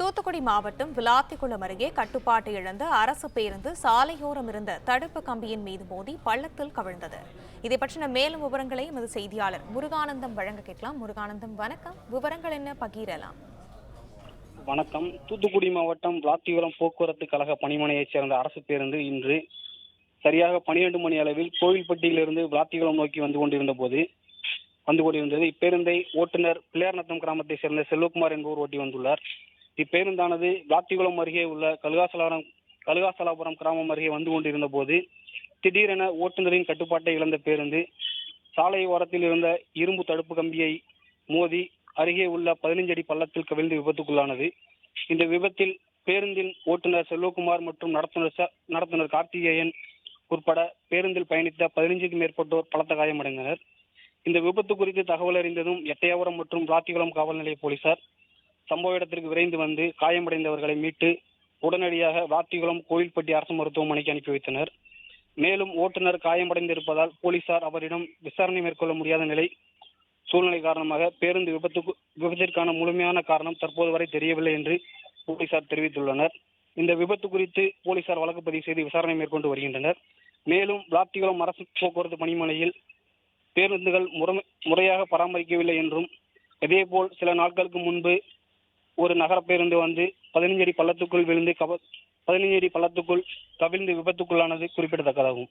தூத்துக்குடி மாவட்டம் விளாத்திக்குளம் அருகே கட்டுப்பாட்டை இழந்த அரசு பேருந்து சாலையோரம் இருந்த தடுப்பு கம்பியின் மீது மோதி பள்ளத்தில் கவிழ்ந்தது. இதை பற்றின மேலும் விவரங்களை எமது செய்தியாளர் முருகானந்தம் வழங்க கேட்கலாம். முருகானந்தம், வணக்கம். விவரங்கள் என்ன பகிரலாம்? வணக்கம். தூத்துக்குடி மாவட்டம் விளாத்திக்குளம் போக்குவரத்து கழக பணிமனையைச் சேர்ந்த அரசு பேருந்து இன்று சரியாக 12 மணி அளவில் கோவில்பட்டியிலிருந்து விளாத்திக்குளம் நோக்கி வந்து கொண்டிருந்தது. இப்பேருந்தை ஓட்டுநர் பிள்ளையார்நத்தம் கிராமத்தைச் சேர்ந்த செல்வகுமார் என்பவர் ஓட்டி வந்துள்ளார். இப்பேருந்தானது விளாத்திக்குளம் அருகே உள்ள கழுகாசலாபுரம் கிராமம் அருகே வந்து கொண்டிருந்த போது திடீரென ஓட்டுநரின் கட்டுப்பாட்டை இழந்த பேருந்து சாலை ஓரத்தில் இருந்த இரும்பு தடுப்பு கம்பியை மோதி அருகே உள்ள 15 அடி பள்ளத்தில் கவிழ்ந்து விபத்துக்குள்ளானது. இந்த விபத்தில் பேருந்தின் ஓட்டுநர் செல்வகுமார் மற்றும் நடத்துனர் கார்த்திகேயன் உட்பட பேருந்தில் பயணித்த 15க்கும் மேற்பட்டோர் பலத்த காயமடைந்தனர். இந்த விபத்து குறித்து தகவல் அறிந்ததும் எட்டயபுரம் மற்றும் விளாத்திக்குளம் காவல் நிலைய போலீசார் சம்பவ இடத்திற்கு விரைந்து வந்து காயமடைந்தவர்களை மீட்டு உடனடியாக விளாத்திக்குளம் கோவில்பட்டி அரசு மருத்துவமனைக்கு அனுப்பி வைத்தனர். மேலும் ஓட்டுநர் காயமடைந்திருப்பதால் போலீசார் அவரிடம் விசாரணை மேற்கொள்ள முடியாத சூழ்நிலை காரணமாக பேருந்து விபத்திற்கான முழுமையான காரணம் தற்போது வரை தெரியவில்லை என்று போலீசார் தெரிவித்துள்ளனர். இந்த விபத்து குறித்து போலீசார் வழக்கு பதிவு செய்து விசாரணை மேற்கொண்டு வருகின்றனர். மேலும் விளாத்திக்குளம் அரசு போக்குவரத்து பணிமனையில் பேருந்துகள் முறையாக பராமரிக்கவில்லை என்றும், இதேபோல் சில நாட்களுக்கு முன்பு ஒரு நகர பேருந்து வந்து 15 அடி பள்ளத்துக்குள் கவிழ்ந்து விபத்துக்குள்ளானது குறிப்பிடத்தக்கதாகும்.